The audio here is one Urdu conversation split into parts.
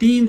3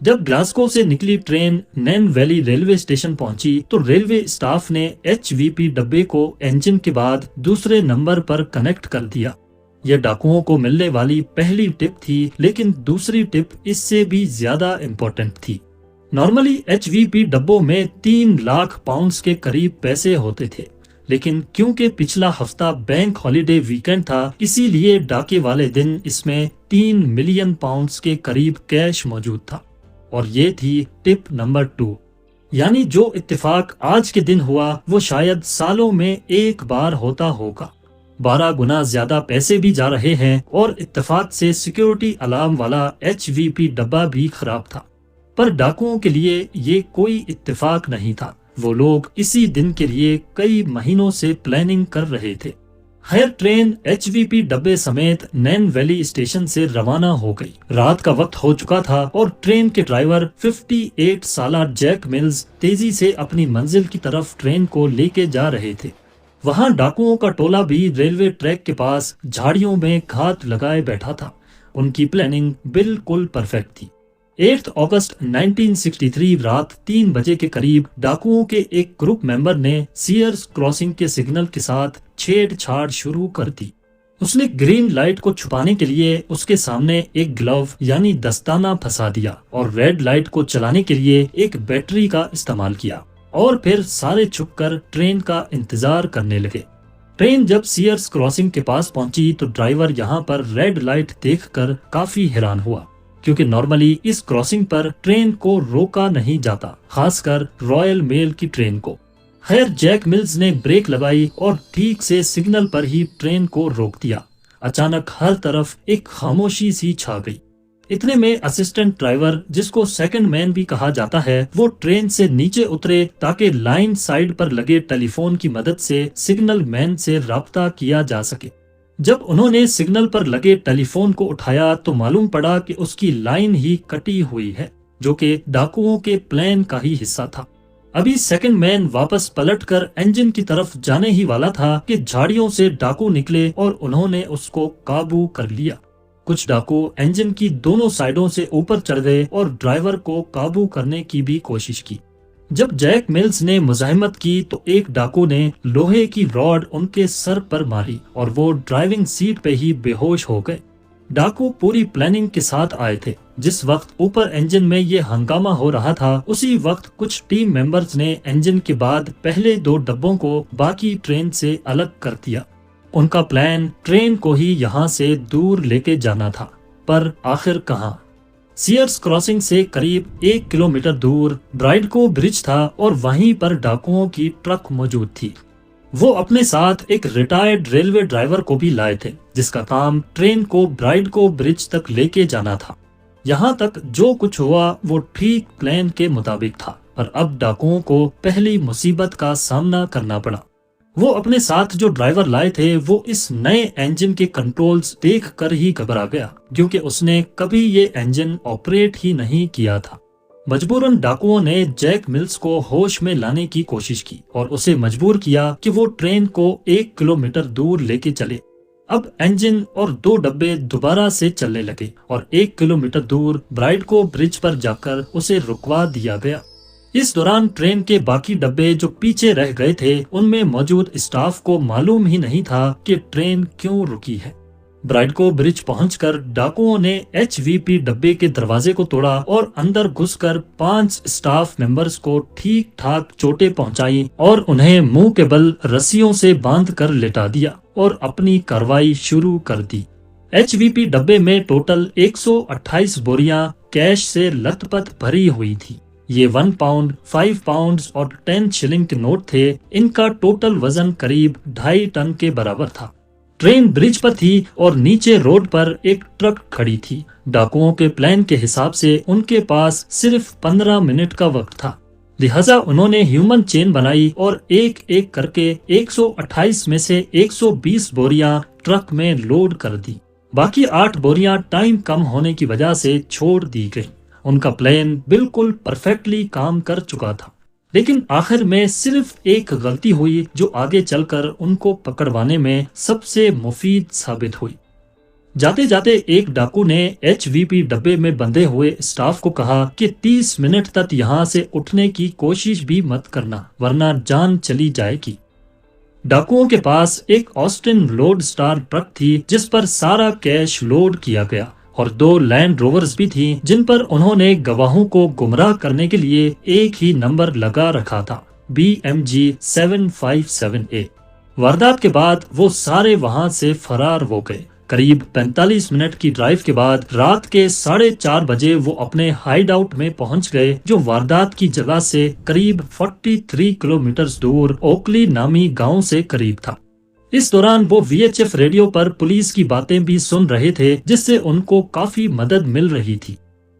جب گلاسکو سے نکلی ٹرین نین ویلی ریلوے اسٹیشن پہنچی تو ریلوے اسٹاف نے HVP ڈبے کو انجن کے بعد دوسرے نمبر پر کنیکٹ کر دیا۔ یہ ڈاکوؤں کو ملنے والی پہلی ٹپ تھی، لیکن دوسری ٹپ اس سے بھی زیادہ امپورٹنٹ تھی۔ نارملی HVP ڈبوں میں 3 لاکھ پاؤنڈز کے قریب پیسے ہوتے تھے، لیکن کیونکہ پچھلا ہفتہ بینک ہالیڈے ویکینڈ تھا، اسی لیے ڈاکے والے دن اس میں 3 ملین پاؤنڈز کے قریب کیش موجود تھا، اور یہ تھی ٹپ نمبر 2۔ یعنی جو اتفاق آج کے دن ہوا وہ شاید سالوں میں ایک بار ہوتا ہوگا۔ 12 گنا زیادہ پیسے بھی جا رہے ہیں، اور اتفاق سے سیکیورٹی الارم والا HVP ڈبہ بھی خراب تھا۔ پر ڈاکوؤں کے لیے یہ کوئی اتفاق نہیں تھا، وہ لوگ اسی دن کے لیے کئی مہینوں سے پلاننگ کر رہے تھے۔ خیر، ٹرین HVP ڈبے سمیت نین ویلی اسٹیشن سے روانہ ہو گئی۔ رات کا وقت ہو چکا تھا اور ٹرین کے ڈرائیور 58 سالہ جیک ملز تیزی سے اپنی منزل کی طرف ٹرین کو لے کے جا رہے تھے۔ وہاں ڈاکوؤں کا ٹولہ بھی ریلوے ٹریک کے پاس جھاڑیوں میں گھات لگائے بیٹھا تھا۔ ان کی پلاننگ بالکل پرفیکٹ تھی۔ 8 اگست 1963 رات 3 بجے کے قریب ڈاکوؤں کے ایک گروپ ممبر نے سیئرز کراسنگ کے سگنل کے ساتھ چھیڑ چھاڑ شروع کر دی۔ اس نے گرین لائٹ کو چھپانے کے لیے اس کے سامنے ایک گلو یعنی دستانہ پھنسا دیا، اور ریڈ لائٹ کو چلانے کے لیے ایک بیٹری کا استعمال کیا، اور پھر سارے چھپ کر ٹرین کا انتظار کرنے لگے۔ ٹرین جب سیئرز کراسنگ کے پاس پہنچی تو ڈرائیور یہاں پر ریڈ لائٹ دیکھ کر کافی حیران ہوا، کیونکہ نارملی اس کراسنگ پر ٹرین کو روکا نہیں جاتا، خاص کر رائل میل کی ٹرین کو۔ خیر، جیک ملز نے بریک لگائی اور ٹھیک سے سگنل پر ہی ٹرین کو روک دیا۔ اچانک ہر طرف ایک خاموشی سی چھا گئی۔ اتنے میں اسسٹنٹ ڈرائیور، جس کو سیکنڈ مین بھی کہا جاتا ہے، وہ ٹرین سے نیچے اترے تاکہ لائن سائیڈ پر لگے ٹیلی فون کی مدد سے سگنل مین سے رابطہ کیا جا سکے۔ جب انہوں نے سگنل پر لگے ٹیلی فون کو اٹھایا تو معلوم پڑا کہ اس کی لائن ہی کٹی ہوئی ہے، جو کہ ڈاکوؤں کے پلان کا ہی حصہ تھا۔ ابھی سیکنڈ مین واپس پلٹ کر انجن کی طرف جانے ہی والا تھا کہ جھاڑیوں سے ڈاکو نکلے اور انہوں نے اس کو قابو کر لیا۔ کچھ ڈاکو انجن کی دونوں سائیڈوں سے اوپر چڑھ گئے اور ڈرائیور کو قابو کرنے کی بھی کوشش کی۔ جب جیک ملز نے مزاحمت کی تو ایک ڈاکو نے لوہے کی راڈ ان کے سر پر ماری اور وہ ڈرائیونگ سیٹ پہ ہی بے ہوش ہو گئے۔ ڈاکو پوری پلاننگ کے ساتھ آئے تھے۔ جس وقت اوپر انجن میں یہ ہنگامہ ہو رہا تھا، اسی وقت کچھ ٹیم ممبرز نے انجن کے بعد پہلے 2 ڈبوں کو باقی ٹرین سے الگ کر دیا۔ ان کا پلان ٹرین کو ہی یہاں سے دور لے کے جانا تھا، پر آخر کہاں؟ سیئرز کراسنگ سے قریب 1 کلومیٹر دور برائیڈکو برج تھا، اور وہیں پر ڈاکوؤں کی ٹرک موجود تھی۔ وہ اپنے ساتھ ایک ریٹائرڈ ریلوے ڈرائیور کو بھی لائے تھے، جس کا کام ٹرین کو برائیڈکو برج تک لے کے جانا تھا۔ یہاں تک جو کچھ ہوا وہ ٹھیک پلان کے مطابق تھا، پر اب ڈاکوؤں کو پہلی مصیبت کا سامنا کرنا پڑا۔ وہ اپنے ساتھ جو ڈرائیور لائے تھے وہ اس نئے انجن کے کنٹرولز دیکھ کر ہی گھبرا گیا، کیونکہ اس نے کبھی یہ انجن آپریٹ ہی نہیں کیا تھا۔ مجبوراً ڈاکوؤں نے جیک ملز کو ہوش میں لانے کی کوشش کی اور اسے مجبور کیا کہ وہ ٹرین کو 1 کلومیٹر دور لے کے چلے۔ اب انجن اور 2 ڈبے دوبارہ سے چلنے لگے اور 1 کلومیٹر دور برائیڈکو برج پر جا کر اسے رکوا دیا گیا۔ اس دوران ٹرین کے باقی ڈبے جو پیچھے رہ گئے تھے، ان میں موجود اسٹاف کو معلوم ہی نہیں تھا کہ ٹرین کیوں رکی ہے۔ برائیڈکو برج پہنچ کر ڈاکوؤں نے HVP ڈبے کے دروازے کو توڑا اور اندر گھس کر 5 اسٹاف ممبرز کو ٹھیک ٹھاک چوٹیں پہنچائیں اور انہیں منہ کے بل رسیوں سے باندھ کر لٹا دیا اور اپنی کارروائی شروع کر دی۔ HVP ڈبے میں ٹوٹل 128 بوریاں کیش سے لت پت بھری ہوئی تھی۔ یہ 1 پاؤنڈ، 5 پاؤنڈز اور 10 شلنگ کے نوٹ تھے۔ ان کا ٹوٹل وزن قریب 2.5 ٹن کے برابر تھا۔ ٹرین برج پر تھی اور نیچے روڈ پر ایک ٹرک کھڑی تھی۔ ڈاکوؤں کے پلان کے حساب سے ان کے پاس صرف 15 منٹ کا وقت تھا، لہٰذا انہوں نے ہیومن چین بنائی اور ایک ایک کر کے 128 میں سے 120 بوریاں ٹرک میں لوڈ کر دی۔ باقی 8 بوریاں ٹائم کم ہونے کی وجہ سے چھوڑ دی گئی۔ ان کا پلان بالکل پرفیکٹلی کام کر چکا تھا، لیکن آخر میں صرف ایک غلطی ہوئی جو آگے چل کر ان کو پکڑوانے میں سب سے مفید ثابت ہوئی۔ جاتے جاتے ایک ڈاکو نے HVP ڈبے میں بندھے ہوئے اسٹاف کو کہا کہ 30 منٹ تک یہاں سے اٹھنے کی کوشش بھی مت کرنا ورنہ جان چلی جائے گی۔ ڈاکوؤں کے پاس ایک آسٹن لوڈ سٹار ٹرک تھی جس پر سارا کیش لوڈ کیا گیا اور 2 لینڈ روورز بھی تھیں جن پر انہوں نے گواہوں کو گمراہ کرنے کے لیے ایک ہی نمبر لگا رکھا تھا، BMG 757A۔ واردات کے بعد وہ سارے وہاں سے فرار ہو گئے۔ قریب 45 منٹ کی ڈرائیو کے بعد رات کے 4:30 بجے وہ اپنے ہائیڈ آؤٹ میں پہنچ گئے جو واردات کی جگہ سے قریب 43 کلومیٹر دور اوکلی نامی گاؤں سے قریب تھا۔ اس دوران وہ VHF ریڈیو پر پولیس کی باتیں بھی سن رہے تھے جس سے ان کو کافی مدد مل رہی تھی۔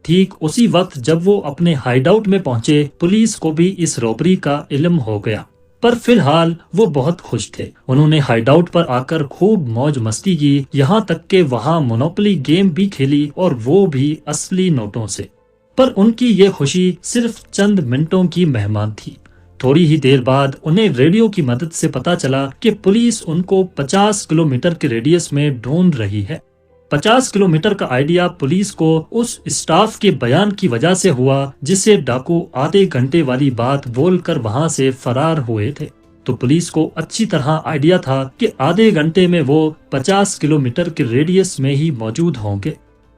ٹھیک اسی وقت جب وہ اپنے ہائیڈ آؤٹ میں پہنچے پولیس کو بھی اس رابری کا علم ہو گیا، پر فی الحال وہ بہت خوش تھے۔ انہوں نے ہائیڈ آؤٹ پر آ کر خوب موج مستی کی، یہاں تک کہ وہاں مونوپلی گیم بھی کھیلی اور وہ بھی اصلی نوٹوں سے۔ پر ان کی یہ خوشی صرف چند منٹوں کی مہمان تھی۔ تھوڑی ہی دیر بعد انہیں ریڈیو کی مدد سے پتا چلا کہ پولیس ان کو 50 کلومیٹر کے ریڈیس میں ڈھونڈ رہی ہے۔ 50 کلومیٹر کا آئیڈیا پولیس کو اس اسٹاف کے بیان کی وجہ سے ہوا جسے ڈاکو آدھے گھنٹے والی بات بول کر وہاں سے فرار ہوئے تھے۔ تو پولیس کو اچھی طرح آئیڈیا تھا کہ آدھے گھنٹے میں وہ 50 کلومیٹر کے ریڈیس میں ہی موجود ہوں گے۔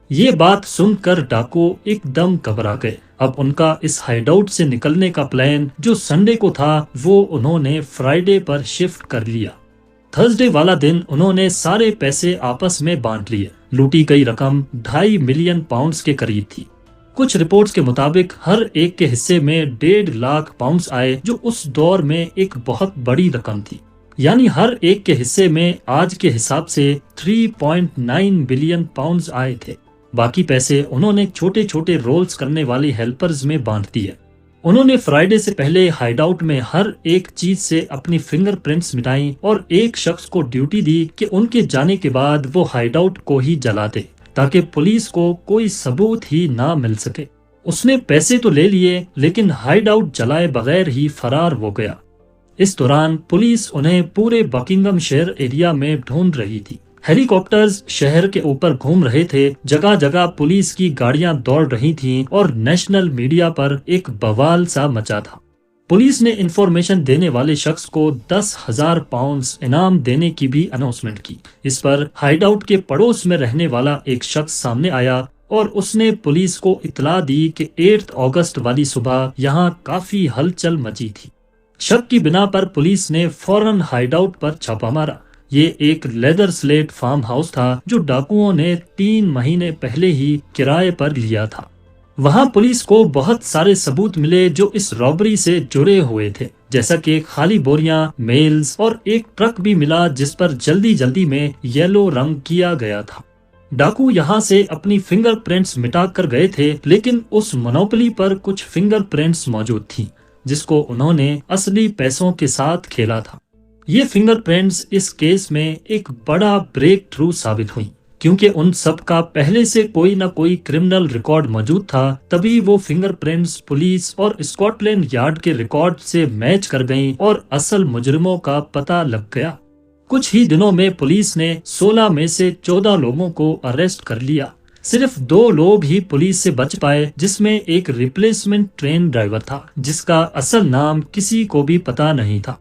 یہ بات سن کر ڈاکو ایک دم گھبرا گئے۔ اب ان کا اس ہائیڈ آؤٹ سے نکلنے کا پلان جو سنڈے کو تھا وہ انہوں نے فرائیڈے پر شفٹ کر لیا۔ تھرسڈے والا دن انہوں نے سارے پیسے آپس میں بانٹ لیے۔ لوٹی گئی رقم 2.5 ملین پاؤنڈز کے قریب تھی۔ کچھ رپورٹس کے مطابق ہر ایک کے حصے میں 1.5 لاکھ پاؤنڈز آئے جو اس دور میں ایک بہت بڑی رقم تھی، یعنی ہر ایک کے حصے میں آج کے حساب سے 3.9 بلین پاؤنڈز آئے تھے۔ باقی پیسے انہوں نے چھوٹے چھوٹے رولز کرنے والی ہیلپرز میں بانٹ دیے۔ انہوں نے فرائیڈے سے پہلے ہائیڈ آؤٹ میں ہر ایک چیز سے اپنی فنگر پرنٹس مٹائیں اور ایک شخص کو ڈیوٹی دی کہ ان کے جانے کے بعد وہ ہائیڈ آؤٹ کو ہی جلا دے تاکہ پولیس کو کوئی ثبوت ہی نہ مل سکے۔ اس نے پیسے تو لے لیے لیکن ہائیڈ آؤٹ جلائے بغیر ہی فرار ہو گیا۔ اس دوران پولیس انہیں پورے بکنگم شہر ایریا میں ڈھونڈ رہی تھی۔ ہیلی کاپٹرز شہر کے اوپر گھوم رہے تھے، جگہ جگہ پولیس کی گاڑیاں دوڑ رہی تھیں اور نیشنل میڈیا پر ایک بوال سا مچا تھا۔ پولیس نے انفارمیشن دینے والے شخص کو 10,000 پاؤنڈز انعام دینے کی بھی اناؤنسمنٹ کی۔ اس پر ہائیڈ آؤٹ کے پڑوس میں رہنے والا ایک شخص سامنے آیا اور اس نے پولیس کو اطلاع دی کہ 8 اگست والی صبح یہاں کافی ہلچل مچی تھی۔ شک کی بنا پر پولیس نے فوراً ہائیڈ آؤٹ پر چھاپا مارا۔ یہ ایک لیدر سلیٹ فارم ہاؤس تھا جو ڈاکوؤں نے 3 مہینے پہلے ہی کرائے پر لیا تھا۔ وہاں پولیس کو بہت سارے ثبوت ملے جو اس رابری سے جڑے ہوئے تھے، جیسا کہ خالی بوریاں، میلز اور ایک ٹرک بھی ملا جس پر جلدی جلدی میں یلو رنگ کیا گیا تھا۔ ڈاکو یہاں سے اپنی فنگر پرنٹس مٹا کر گئے تھے لیکن اس مونوپلی پر کچھ فنگر پرنٹس موجود تھیں جس کو انہوں نے اصلی پیسوں کے ساتھ کھیلا تھا۔ یہ فنگر پرنٹس اس کیس میں ایک بڑا بریک تھرو ثابت ہوئی کیونکہ ان سب کا پہلے سے کوئی نہ کوئی کرمنل ریکارڈ موجود تھا، تبھی وہ فنگر پرنٹس پولیس اور اسکاٹ لینڈ یارڈ کے ریکارڈ سے میچ کر گئیں اور اصل مجرموں کا پتہ لگ گیا۔ کچھ ہی دنوں میں پولیس نے 16 میں سے 14 لوگوں کو اریسٹ کر لیا۔ صرف 2 لوگ ہی پولیس سے بچ پائے جس میں ایک ریپلیسمنٹ ٹرین ڈرائیور تھا جس کا اصل نام کسی کو بھی پتہ نہیں تھا،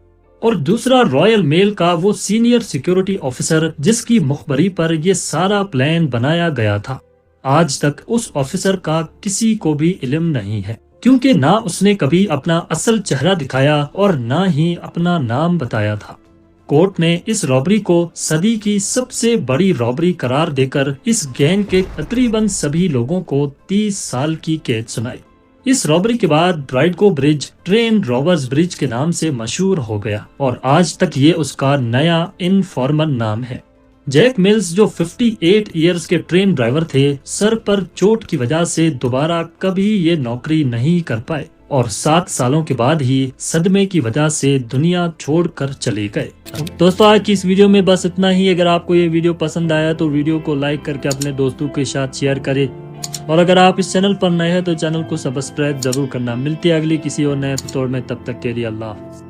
اور دوسرا رائل میل کا وہ سینئر سیکیورٹی آفیسر جس کی مخبری پر یہ سارا پلان بنایا گیا تھا۔ آج تک اس آفیسر کا کسی کو بھی علم نہیں ہے کیونکہ نہ اس نے کبھی اپنا اصل چہرہ دکھایا اور نہ ہی اپنا نام بتایا تھا۔ کورٹ نے اس رابری کو صدی کی سب سے بڑی رابری قرار دے کر اس گینگ کے تقریباً سبھی لوگوں کو 30 سال کی قید سنائی۔ اس رابری کے بعد برائڈگو برج ٹرین روورز برج کے نام سے مشہور ہو گیا اور آج تک یہ اس کا نیا انفارمل نام ہے۔ جیک ملز جو 58 ایئرز کے ٹرین ڈرائیور تھے، سر پر چوٹ کی وجہ سے دوبارہ کبھی یہ نوکری نہیں کر پائے اور 7 سالوں کے بعد ہی صدمے کی وجہ سے دنیا چھوڑ کر چلے گئے۔ دوستو آج کی اس ویڈیو میں بس اتنا ہی۔ اگر آپ کو یہ ویڈیو پسند آیا تو ویڈیو کو لائک کر کے اپنے دوستوں کے ساتھ شیئر کریں، اور اگر آپ اس چینل پر نئے ہیں تو چینل کو سبسکرائب ضرور کرنا۔ ملتے ہیں اگلی کسی اور نئے ایپیسوڈ میں، تب تک کے لیے اللہ حافظ۔